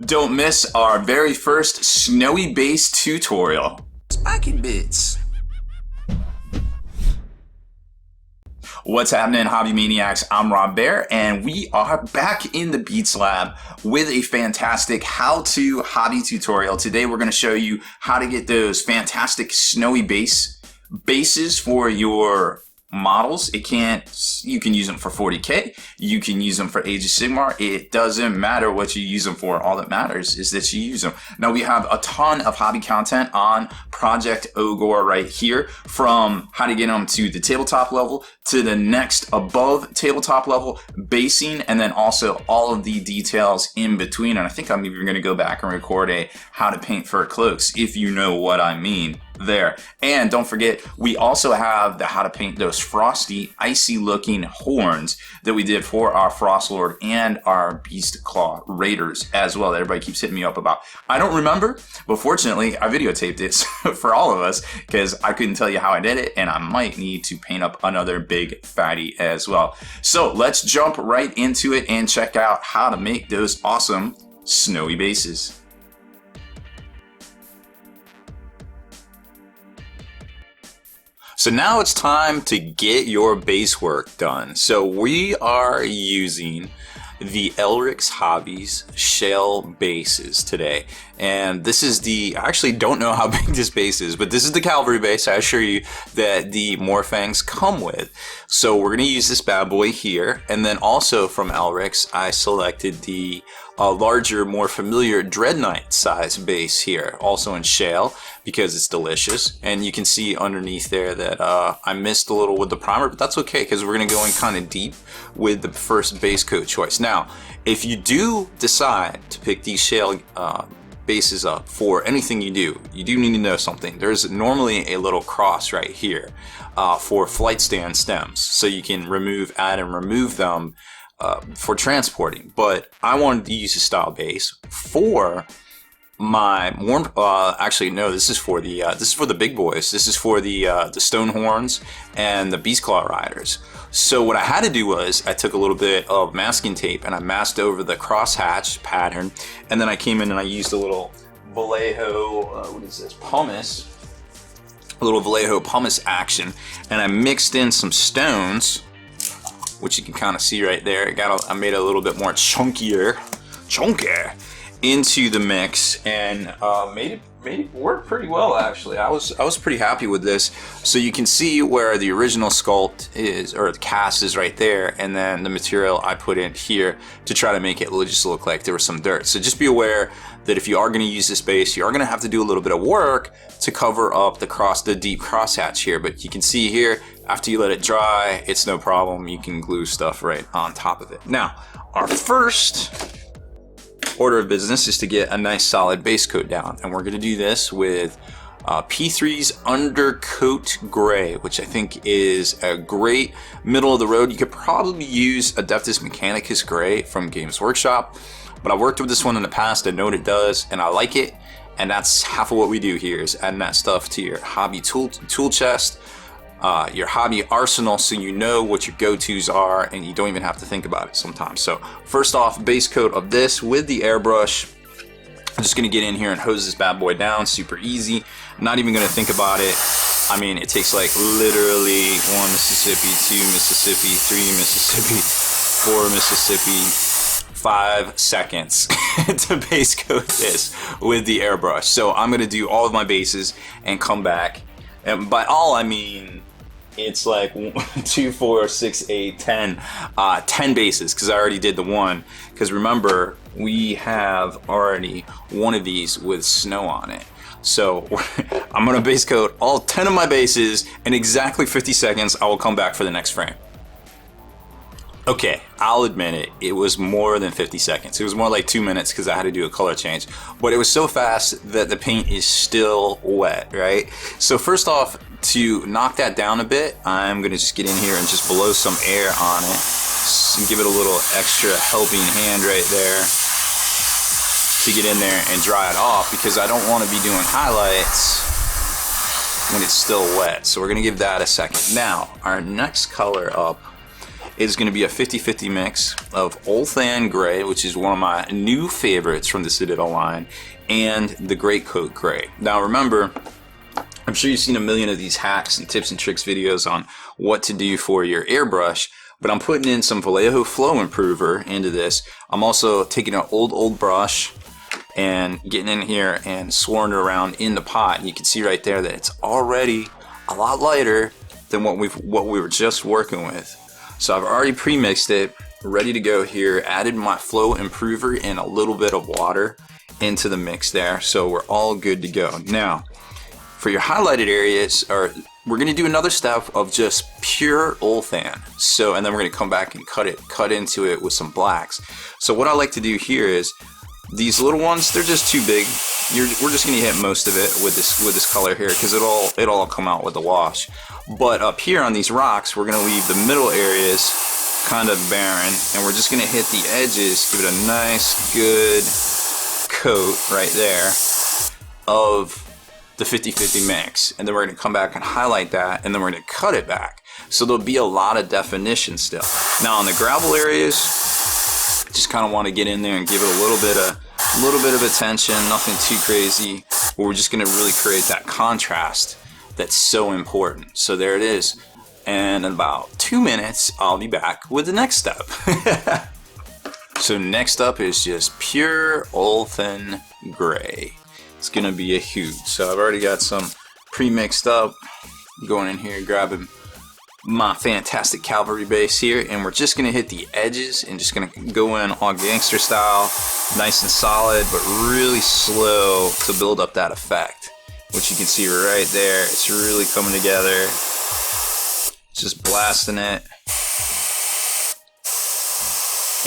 Don't miss our very first snowy base tutorial. Spiking bits. What's happening, hobby maniacs? I'm Baer, and we are back in the Beats Lab with a fantastic how-to hobby tutorial. Today we're going to show you how to get those fantastic snowy bases for your models. You can use them for 40K, you can use them for Age of Sigmar. It doesn't matter what you use them for. All that matters is that you use them. Now we have a ton of hobby content on Project Ogre right here, from how to get them to the tabletop level to the next above tabletop level basing, and then also all of the details in between. And I think I'm even going to go back and record a how to paint fur cloaks, if you know what I mean there. And don't forget, we also have the how to paint those frosty, icy looking horns that we did for our Frostlord and our Beast Claw Raiders as well, that everybody keeps hitting me up about. I don't remember, but fortunately I videotaped it for all of us, because I couldn't tell you how I did it, and I might need to paint up another big fatty as well. So let's jump right into it and check out how to make those awesome snowy bases. So now it's time to get your base work done. So we are using the Elric's Hobbies shell bases today. And this is I actually don't know how big this base is, but this is the cavalry base, I assure you, that the Morfangs come with. So we're gonna use this bad boy here. And then also from Elric's, I selected the larger, more familiar Dread Knight size base here, also in shale, because it's delicious. And you can see underneath there that I missed a little with the primer, but that's okay, because we're gonna go in kind of deep with the first base coat choice. Now, if you do decide to pick these shale bases up for anything you do need to know something. There's normally a little cross right here for flight stand stems, so you can add and remove them for transporting. But I wanted to use a style base for my actually no, this is for the big boys. This is for the stone horns and the Beast Claw Riders. So what I had to do was I took a little bit of masking tape and I masked over the crosshatch pattern, and then I came in and I used a little Vallejo pumice, a little Vallejo pumice action, and I mixed in some stones, which you can kind of see right there. I made it a little bit more chunkier into the mix, and made it work pretty well, actually. I was pretty happy with this. So you can see where the original sculpt is, or the cast is right there, and then the material I put in here to try to make it just look like there was some dirt. So just be aware that if you are going to use this base, you are going to have to do a little bit of work to cover up the deep crosshatch here. But you can see here, after you let it dry, it's no problem. You can glue stuff right on top of it. Now, our first order of business is to get a nice solid base coat down, and we're going to do this with P3's Undercoat Gray, which I think is a great middle of the road. You could probably use Adeptus Mechanicus Gray from Games Workshop, but I worked with this one in the past. I know what it does, and I like it, and that's half of what we do here, is adding that stuff to your hobby tool chest, your hobby arsenal, so you know what your go-tos are and you don't even have to think about it sometimes. So first off, base coat of this with the airbrush. I'm just gonna get in here and hose this bad boy down, super easy. Not even gonna think about it. I mean, it takes like literally 1 Mississippi, 2 Mississippi, 3 Mississippi, 4 Mississippi, 5 seconds to base coat this with the airbrush. So I'm gonna do all of my bases and come back. And by all, I mean, it's like 2, 4, 6, 8, 10, 10 bases, because I already did the one. Because remember, we have already one of these with snow on it. So I'm gonna base coat all 10 of my bases in exactly 50 seconds. I will come back for the next frame. Okay, I'll admit it was more than 50 seconds. It was more like 2 minutes, because I had to do a color change. But it was so fast that the paint is still wet, right? So first off, to knock that down a bit, I'm gonna just get in here and just blow some air on it and give it a little extra helping hand right there to get in there and dry it off, because I don't want to be doing highlights when it's still wet. So we're gonna give that a second. Now, our next color up is going to be a 50-50 mix of Ulthan Gray, which is one of my new favorites from the Citadel line, and the Great Coat Gray. Now remember, I'm sure you've seen a million of these hacks and tips and tricks videos on what to do for your airbrush, but I'm putting in some Vallejo Flow Improver into this. I'm also taking an old brush and getting in here and swirling it around in the pot. And you can see right there that it's already a lot lighter than what we were just working with. So I've already pre-mixed it, ready to go here. Added my Flow Improver and a little bit of water into the mix there. So we're all good to go. Now, for your highlighted areas, we're gonna do another step of just pure Ulthan. So, and then we're gonna come back and cut into it with some blacks. So what I like to do here is, these little ones, they're just too big. We're just gonna hit most of it with this color here, because it'll all come out with the wash. But up here on these rocks, we're gonna leave the middle areas kind of barren, and we're just gonna hit the edges, give it a nice good coat right there of the 50-50 mix, and then we're going to come back and highlight that, and then we're going to cut it back, so there'll be a lot of definition still. Now on the gravel areas, just kind of want to get in there and give it a little bit of attention, nothing too crazy, but we're just going to really create that contrast that's so important. So there it is, and in about 2 minutes I'll be back with the next step. So next up is just pure Ulthan Gray. It's gonna be a hoot. So I've already got some pre-mixed up. Going in here, grabbing my fantastic cavalry base here, and we're just gonna hit the edges and just gonna go in all gangster style, nice and solid, but really slow to build up that effect, which you can see right there. It's really coming together. Just blasting it,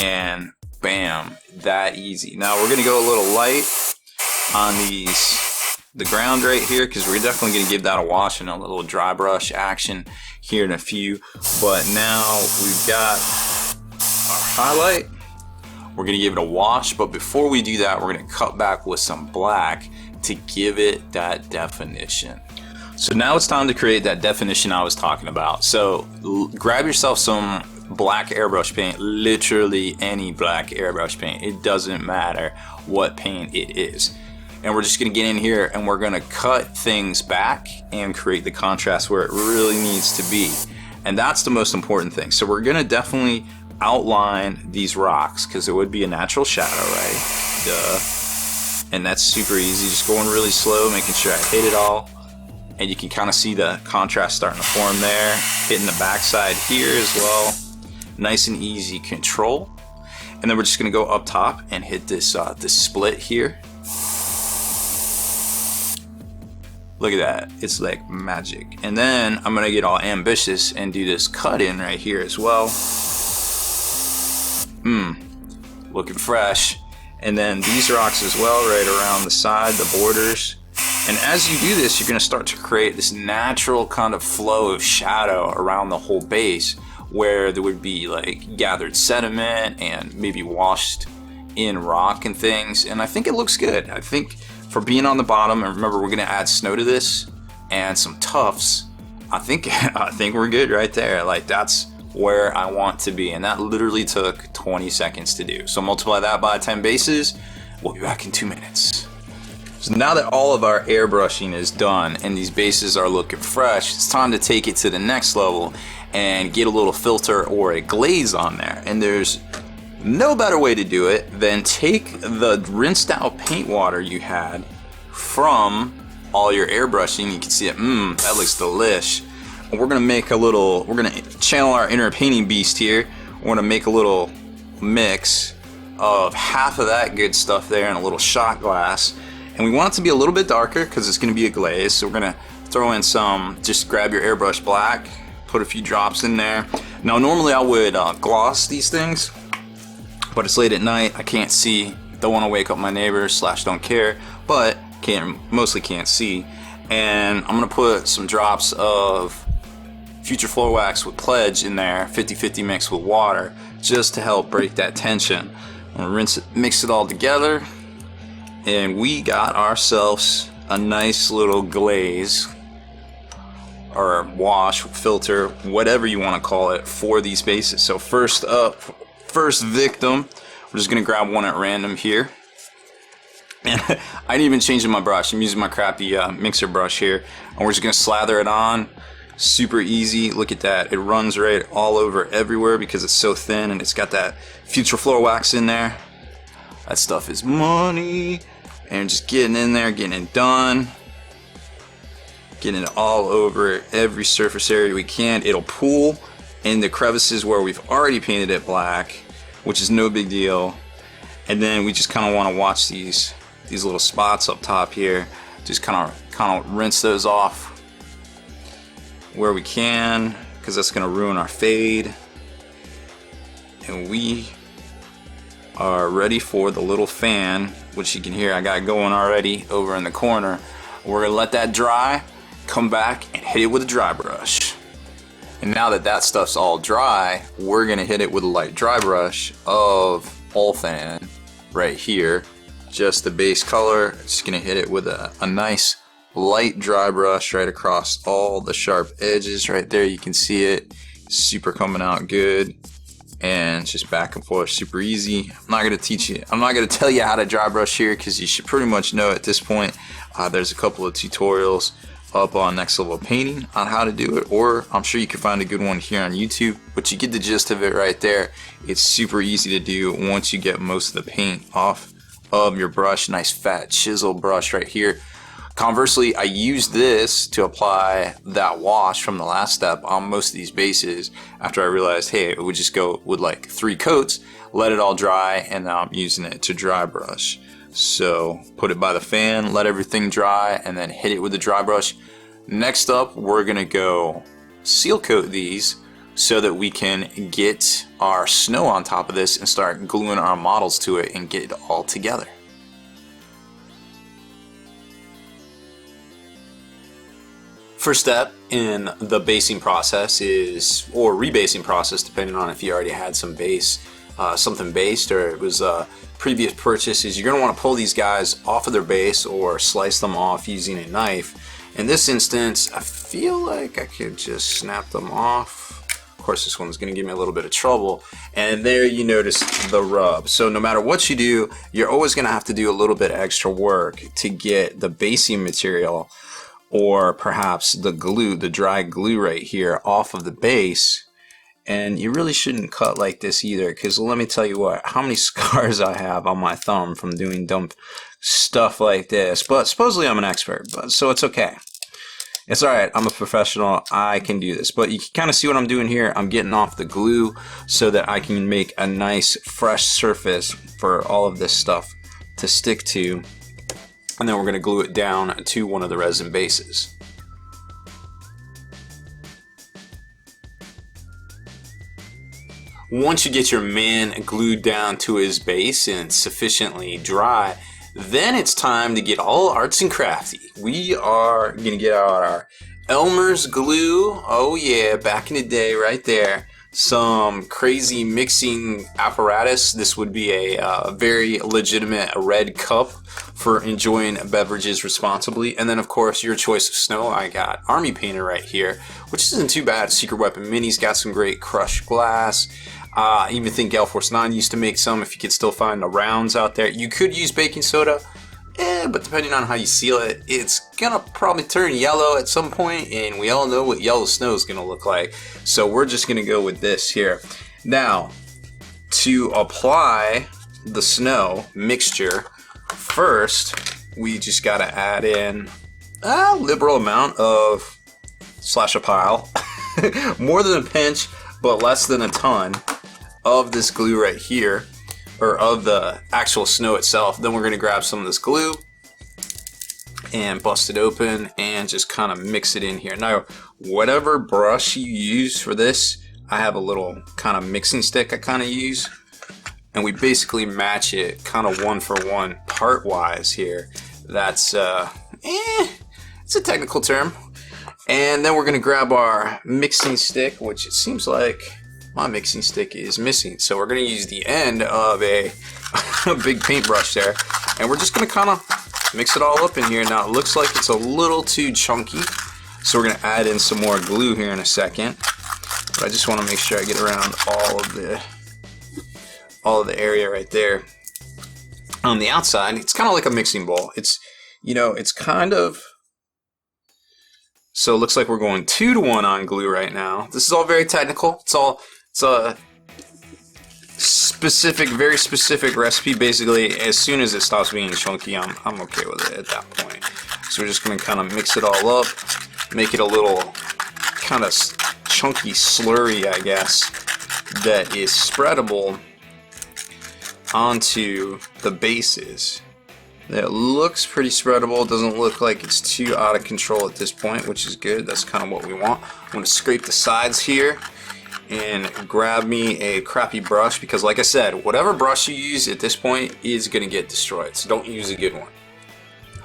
and bam, that easy. Now we're gonna go a little light on the ground right here, because we're definitely going to give that a wash and a little dry brush action here in a few. But now we've got our highlight, we're going to give it a wash, but before we do that, we're going to cut back with some black to give it that definition. So now it's time to create that definition I was talking about. So grab yourself some black airbrush paint, literally any black airbrush paint. It doesn't matter what paint it is. And we're just gonna get in here and we're gonna cut things back and create the contrast where it really needs to be. And that's the most important thing. So we're gonna definitely outline these rocks, because it would be a natural shadow, right? Duh. And that's super easy, just going really slow, making sure I hit it all. And you can kind of see the contrast starting to form there. Hitting the backside here as well. Nice and easy control. And then we're just gonna go up top and hit this this split here. Look at that, it's like magic. And then I'm gonna get all ambitious and do this cut in right here as well. Looking fresh. And then these rocks as well, right around the side, the borders. And as you do this, you're gonna start to create this natural kind of flow of shadow around the whole base, where there would be like gathered sediment and maybe washed in rock and things. And I think it looks good. I think for being on the bottom, and remember we're gonna add snow to this and some tufts, I think we're good right there. Like, that's where I want to be, and that literally took 20 seconds to do. So multiply that by 10 bases, we'll be back in 2 minutes. So now that all of our airbrushing is done and these bases are looking fresh, it's time to take it to the next level and get a little filter or a glaze on there. And there's no better way to do it than take the rinsed out paint water you had from all your airbrushing. You can see it, that looks delish. And we're gonna channel our inner painting beast here. We're gonna make a little mix of half of that good stuff there in a little shot glass. And we want it to be a little bit darker because it's gonna be a glaze. So we're gonna throw in some, just grab your airbrush black, put a few drops in there. Now normally I would gloss these things, but it's late at night, I can't see, don't want to wake up my neighbors / don't care, but mostly can't see. And I'm gonna put some drops of Future Floor Wax with Pledge in there, 50-50 mix with water, just to help break that tension. I'm gonna mix it all together, and we got ourselves a nice little glaze or wash, filter, whatever you want to call it for these bases. So first up, first victim, we're just gonna grab one at random here. And I didn't even change my brush. I'm using my crappy mixer brush here, and we're just gonna slather it on. Super easy. Look at that. It runs right all over everywhere because it's so thin, and it's got that Future Floor wax in there. That stuff is money. And just getting in there, getting it done. Getting it all over every surface area we can. It'll pool in the crevices where we've already painted it black, which is no big deal. And then we just kind of want to watch these little spots up top here. Just kind of rinse those off where we can, because that's going to ruin our fade. And we are ready for the little fan, which you can hear I got going already over in the corner. We're going to let that dry, come back and hit it with a dry brush. And now that that stuff's all dry, we're going to hit it with a light dry brush of Ulthan right here. Just the base color. Just going to hit it with a nice light dry brush right across all the sharp edges right there. You can see it super coming out good, and just back and forth, super easy. I'm not going to tell you how to dry brush here, because you should pretty much know at this point. There's a couple of tutorials up on Next Level Painting on how to do it, or I'm sure you can find a good one here on YouTube, but you get the gist of it right there. It's super easy to do once you get most of the paint off of your brush. Nice fat chisel brush right here. Conversely, I use this to apply that wash from the last step on most of these bases after I realized, hey, it would just go with like 3 coats, let it all dry, and now I'm using it to dry brush. So put it by the fan, let everything dry, and then hit it with the dry brush. Next up, we're gonna go seal coat these so that we can get our snow on top of this and start gluing our models to it and get it all together. First step in the basing process is, or rebasing process, depending on if you already had some base, something based, or it was a previous purchase, is you're going to want to pull these guys off of their base or slice them off using a knife. In this instance, I feel like I could just snap them off. Of course, this one's going to give me a little bit of trouble. And there you notice the rub. So no matter what you do, you're always going to have to do a little bit extra work to get the basing material, or perhaps the glue, the dry glue right here, off of the base. And you really shouldn't cut like this either, because let me tell you what, how many scars I have on my thumb from doing dumb stuff like this. But supposedly I'm an expert, so it's okay. It's alright, I'm a professional, I can do this. But you can kind of see what I'm doing here. I'm getting off the glue so that I can make a nice fresh surface for all of this stuff to stick to. And then we're going to glue it down to one of the resin bases. Once you get your man glued down to his base and sufficiently dry, then it's time to get all arts and crafty. We are going to get out our Elmer's glue. Oh yeah, back in the day right there. Some crazy mixing apparatus. This would be a very legitimate red cup for enjoying beverages responsibly. And then of course your choice of snow. I got Army Painter right here, which isn't too bad. Secret Weapon Mini's got some great crushed glass. I even think Gale Force 9 used to make some, if you could still find the rounds out there. You could use baking soda, but depending on how you seal it, it's gonna probably turn yellow at some point, and we all know what yellow snow is gonna look like. So we're just gonna go with this here. Now, to apply the snow mixture, first we just gotta add in a liberal amount of slash a pile, more than a pinch, but less than a ton of this glue right here, or of the actual snow itself. Then we're going to grab some of this glue and bust it open and just kind of mix it in here. Now, whatever brush you use for this, I have a little kind of mixing stick I kind of use, and we basically match it kind of one for one part wise here. That's it's a technical term. And then we're going to grab our mixing stick, which it seems like my mixing stick is missing. So we're going to use the end of a big paintbrush there. And we're just going to kind of mix it all up in here. Now it looks like it's a little too chunky. So we're going to add in some more glue here in a second. But I just want to make sure I get around all of the area right there. On the outside, it's kind of like a mixing bowl. It's, you know, it's kind of, so it looks like we're going 2-to-1 on glue right now. This is all very technical. It's a specific, very specific recipe. Basically, as soon as it stops being chunky, I'm okay with it at that point. So we're just going to kind of mix it all up, make it a little kind of chunky slurry, I guess, that is spreadable onto the bases. It looks pretty spreadable. It doesn't look like it's too out of control at this point, which is good. That's kind of what we want. I'm going to scrape the sides here and grab me a crappy brush, because like I said, whatever brush you use at this point is going to get destroyed, so don't use a good one.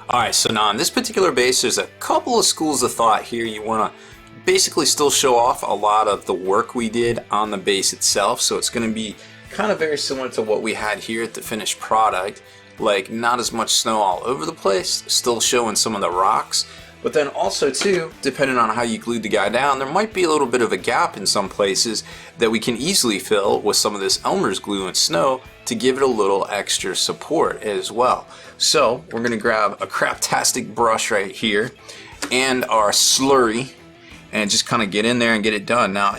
Alright, so now on this particular base, there's a couple of schools of thought here. You want to basically still show off a lot of the work we did on the base itself, so it's going to be kind of very similar to what we had here at the finished product. Like, not as much snow all over the place, still showing some of the rocks. But then also too, depending on how you glued the guy down, there might be a little bit of a gap in some places that we can easily fill with some of this Elmer's glue and snow to give it a little extra support as well. So we're going to grab a craptastic brush right here and our slurry and just kind of get in there and get it done. Now,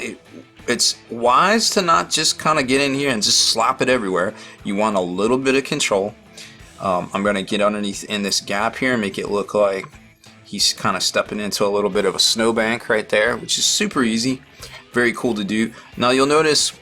it's wise to not just kind of get in here and just slap it everywhere. You want a little bit of control. I'm going to get underneath in this gap here and make it look like he's kind of stepping into a little bit of a snowbank right there, which is super easy. Very cool to do. Now you'll notice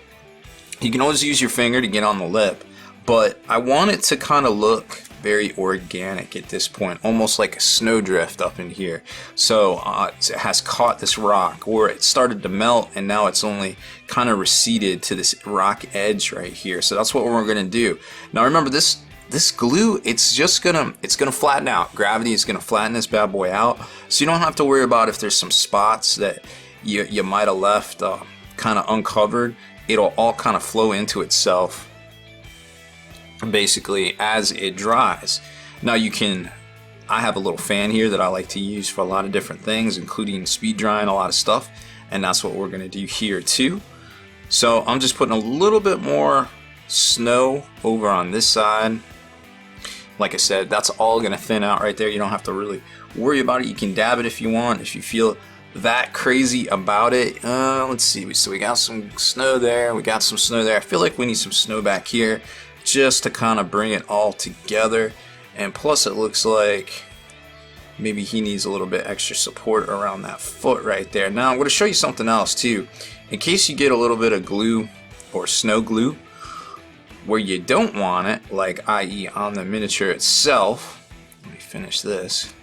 you can always use your finger to get on the lip, but I want it to kind of look very organic at this point, almost like a snowdrift up in here. So it has caught this rock, or it started to melt and now it's only kind of receded to this rock edge right here. So that's what we're going to do. Now remember, this glue, it's gonna flatten out. Gravity is gonna flatten this bad boy out, so you don't have to worry about if there's some spots that you might have left kind of uncovered. It'll all kind of flow into itself basically as it dries. Now I have a little fan here that I like to use for a lot of different things, including speed drying a lot of stuff, and that's what we're gonna do here too. So I'm just putting a little bit more snow over on this side. Like I said, that's all going to thin out right there. You don't have to really worry about it. You can dab it if you want, if you feel that crazy about it. Let's see. So we got some snow there. We got some snow there. I feel like we need some snow back here just to kind of bring it all together. And plus it looks like maybe he needs a little bit extra support around that foot right there. Now I'm going to show you something else too. In case you get a little bit of glue or snow glue where you don't want it, like i.e. on the miniature itself. Let me finish this.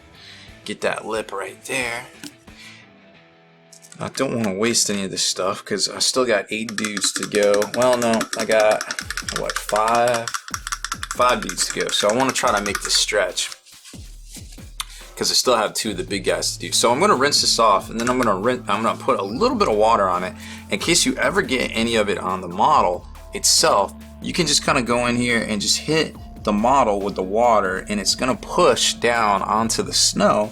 Get that lip right there. I don't want to waste any of this stuff because I still got 8 dudes to go. Well, no, I got, what, 5 dudes to go. So I want to try to make this stretch because I still have 2 of the big guys to do. So I'm going to rinse this off, and then I'm going to put a little bit of water on it in case you ever get any of it on the model itself. You can just kind of go in here and just hit the model with the water, and it's going to push down onto the snow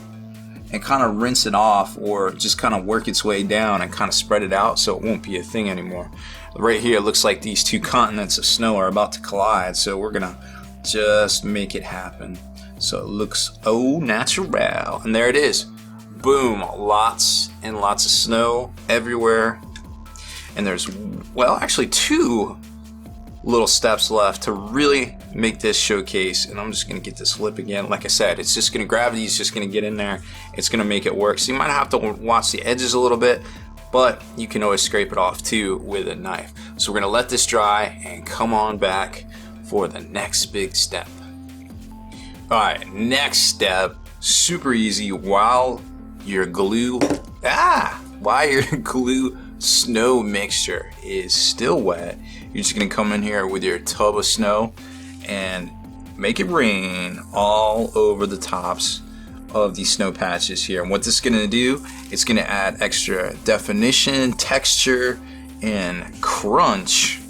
and kind of rinse it off, or just kind of work its way down and kind of spread it out so it won't be a thing anymore. Right here it looks like these 2 continents of snow are about to collide, so we're going to just make it happen so it looks au natural. And there it is. Boom. Lots and lots of snow everywhere. And there's, well, actually 2 little steps left to really make this showcase. And I'm just going to get this lip again. Like I said, it's just going to, gravity is just going to get in there. It's going to make it work. So you might have to watch the edges a little bit, but you can always scrape it off too with a knife. So we're going to let this dry and come on back for the next big step. All right, next step, super easy. While your glue snow mixture is still wet, you're just gonna come in here with your tub of snow and make it rain all over the tops of these snow patches here. And what this is gonna do, it's gonna add extra definition, texture, and crunch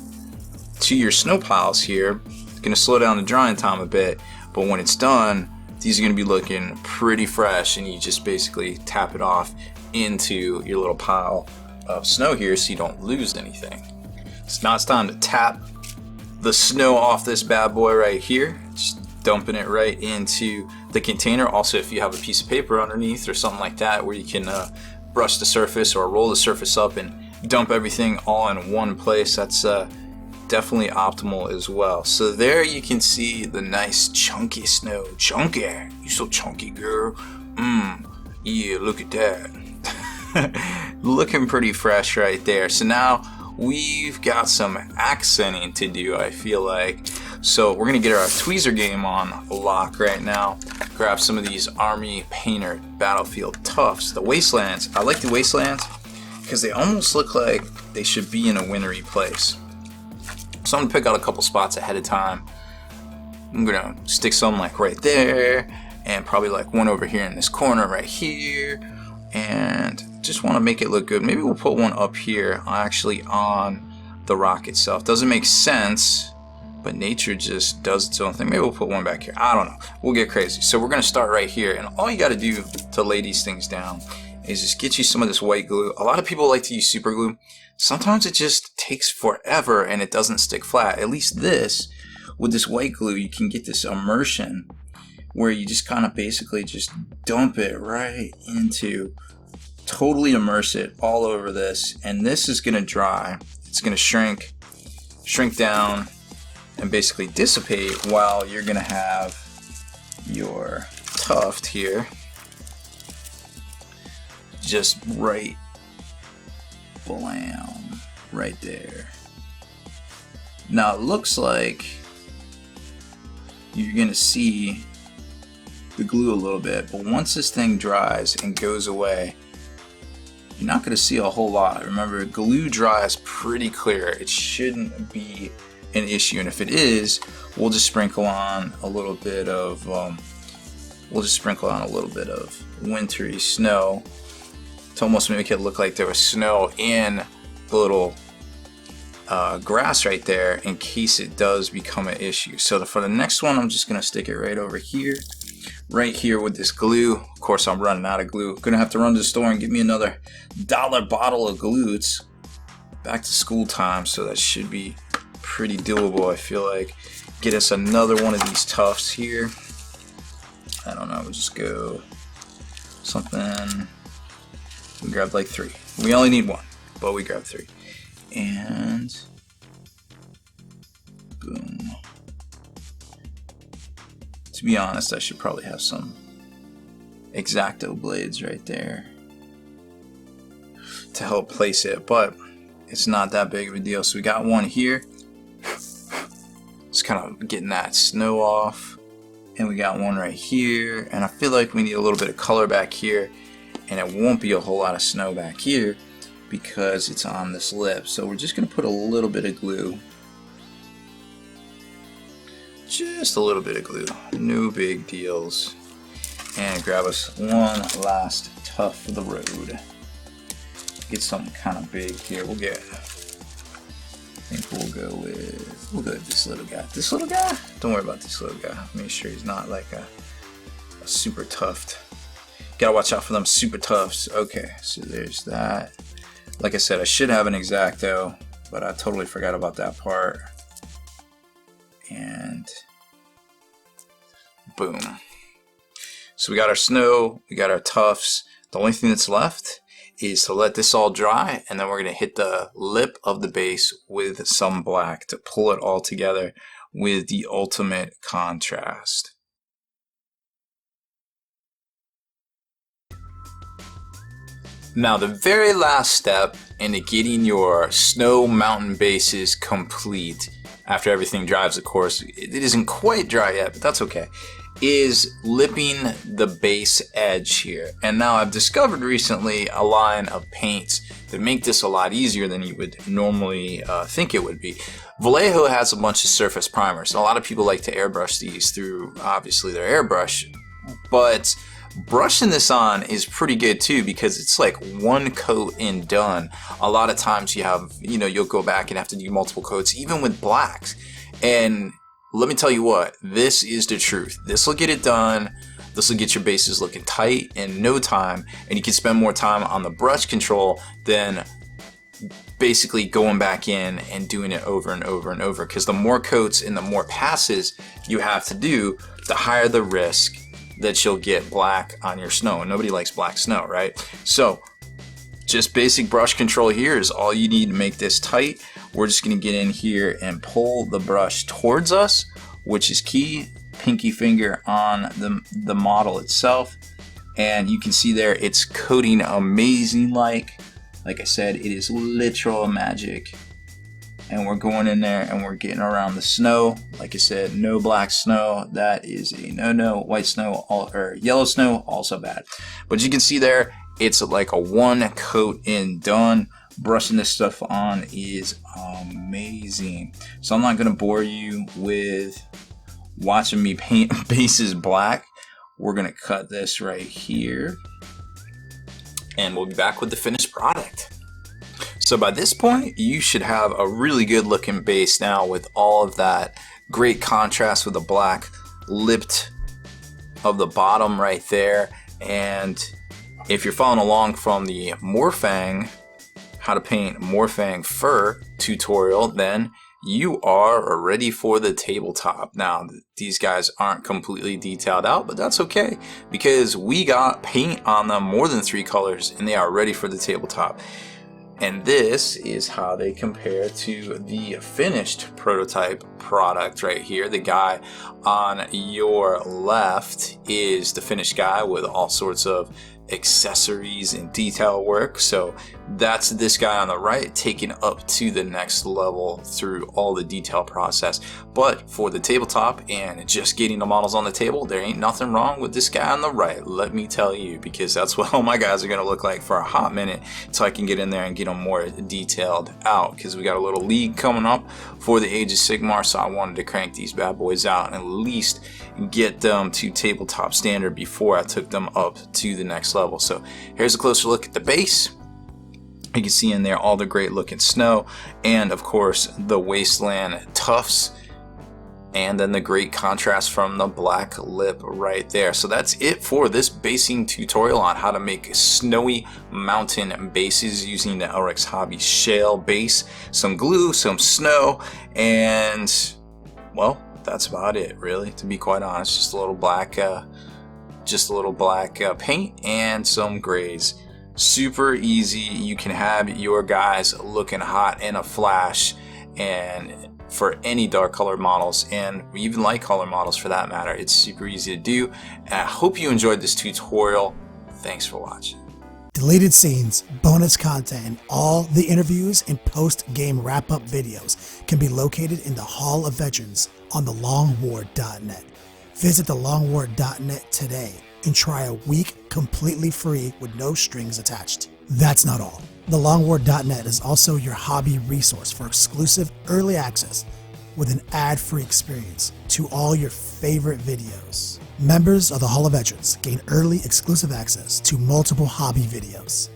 to your snow piles here. It's gonna slow down the drying time a bit, but when it's done, these are gonna be looking pretty fresh, and you just basically tap it off into your little pile of snow here so you don't lose anything. So now it's time to tap the snow off this bad boy right here. Just dumping it right into the container. Also, if you have a piece of paper underneath or something like that where you can brush the surface or roll the surface up and dump everything all in one place, that's definitely optimal as well. So there you can see the nice chunky snow. Chunky, you so chunky, girl. Yeah, look at that. Looking pretty fresh right there. So now we've got some accenting to do, I feel like. So we're gonna get our tweezer game on lock right now. Grab some of these Army Painter Battlefield Tufts. The Wastelands, I like the Wastelands because they almost look like they should be in a wintry place. So I'm gonna pick out a couple spots ahead of time. I'm gonna stick some like right there, and probably like one over here in this corner right here, and just want to make it look good. Maybe we'll put one up here actually on the rock itself. Doesn't make sense, but nature just does its own thing. Maybe we'll put one back here. I don't know. We'll get crazy. So we're gonna start right here, and all you got to do to lay these things down is just get you some of this white glue. A lot of people like to use super glue. Sometimes it just takes forever and it doesn't stick flat. At least this, with this white glue, you can get this immersion where you just kind of basically just dump it right into, totally immerse it all over this, and this is gonna dry. It's gonna shrink down and basically dissipate while you're gonna have your tuft here just right, blam, right there. Now it looks like you're gonna see the glue a little bit, but once this thing dries and goes away, you're not gonna see a whole lot. Remember, glue dries pretty clear. It shouldn't be an issue, and if it is, we'll just sprinkle on a little bit of wintry snow to almost make it look like there was snow in the little grass right there, in case it does become an issue. So for the next one, I'm just gonna stick it right over here, right here with this glue. Of course, I'm running out of glue. Gonna have to run to the store and get me another $1 bottle of glue. It's back to school time, so that should be pretty doable, I feel like. Get us another one of these tufts here. I don't know, we'll just go something. We grabbed like 3. We only need 1, but we grabbed 3. And boom. To be honest, I should probably have some X-Acto blades right there to help place it, but it's not that big of a deal. So we got one here. Just kind of getting that snow off. And we got one right here. And I feel like we need a little bit of color back here. And it won't be a whole lot of snow back here because it's on this lip. So we're just going to put a little bit of glue. Just a little bit of glue. No big deals. And grab us one last tuft for the road. Get something kind of big here. We'll go with this little guy. This little guy? Don't worry about this little guy. Make sure he's not like a super tuft. Gotta watch out for them super tufts. Okay, so there's that. Like I said, I should have an X-Acto, but I totally forgot about that part. And boom. So we got our snow, we got our tufts. The only thing that's left is to let this all dry, and then we're going to hit the lip of the base with some black to pull it all together with the ultimate contrast. Now the very last step into getting your snow mountain bases complete, after everything dries, of course, it isn't quite dry yet, but that's okay, is lipping the base edge here. And now I've discovered recently a line of paints that make this a lot easier than you would normally think it would be. Vallejo has a bunch of surface primers, and a lot of people like to airbrush these through, obviously, their airbrush, but brushing this on is pretty good too, because it's like one coat and done. A lot of times you'll go back and have to do multiple coats, even with blacks. And let me tell you what, this is the truth. This will get it done This will get your bases looking tight in no time, and you can spend more time on the brush control than basically going back in and doing it over and over and over, because the more coats and the more passes you have to do, the higher the risk that you'll get black on your snow. And nobody likes black snow, right? So just basic brush control here is all you need to make this tight. We're just going to get in here and pull the brush towards us, which is key. Pinky finger on the model itself, and you can see there it's coating amazing. Like I said, it is literal magic. And we're going in there and we're getting around the snow. Like I said, no black snow, that is a no-no. White snow or yellow snow, also bad. But you can see there, it's like a one coat and done. Brushing this stuff on is amazing. So I'm not going to bore you with watching me paint bases black. We're going to cut this right here, and we'll be back with the finished product. So by this point, you should have a really good looking base now with all of that great contrast with the black lipped of the bottom right there. And if you're following along from the Morphang, how to paint Morphang fur tutorial, then you are ready for the tabletop. Now, these guys aren't completely detailed out, but that's okay, because we got paint on them more than 3 colors and they are ready for the tabletop. And this is how they compare to the finished prototype product right here. The guy on your left is the finished guy with all sorts of accessories and detail work. So that's this guy on the right, taken up to the next level through all the detail process. But for the tabletop and just getting the models on the table, there ain't nothing wrong with this guy on the right, let me tell you, because that's what all my guys are going to look like for a hot minute, so I can get in there and get them more detailed out, because we got a little league coming up for the Age of Sigmar. So I wanted to crank these bad boys out and at least get them to tabletop standard before I took them up to the next level. So here's a closer look at the base. You can see in there all the great looking snow, and of course the wasteland tufts, and then the great contrast from the black lip right there. So that's it for this basing tutorial on how to make snowy mountain bases using the Elric's Hobby shale base, some glue, some snow, and well, that's about it, really, to be quite honest. Just a little black paint and some grays. Super easy. You can have your guys looking hot in a flash, and for any dark color models, and even light color models for that matter, it's super easy to do. And I hope you enjoyed this tutorial. Thanks for watching. Deleted scenes, bonus content, and all the interviews and post-game wrap-up videos can be located in the Hall of Veterans on thelongwar.net. Visit thelongwar.net today and try a week completely free with no strings attached. That's not all. TheLongWar.net is also your hobby resource for exclusive early access with an ad-free experience to all your favorite videos. Members of the Hall of Veterans gain early exclusive access to multiple hobby videos.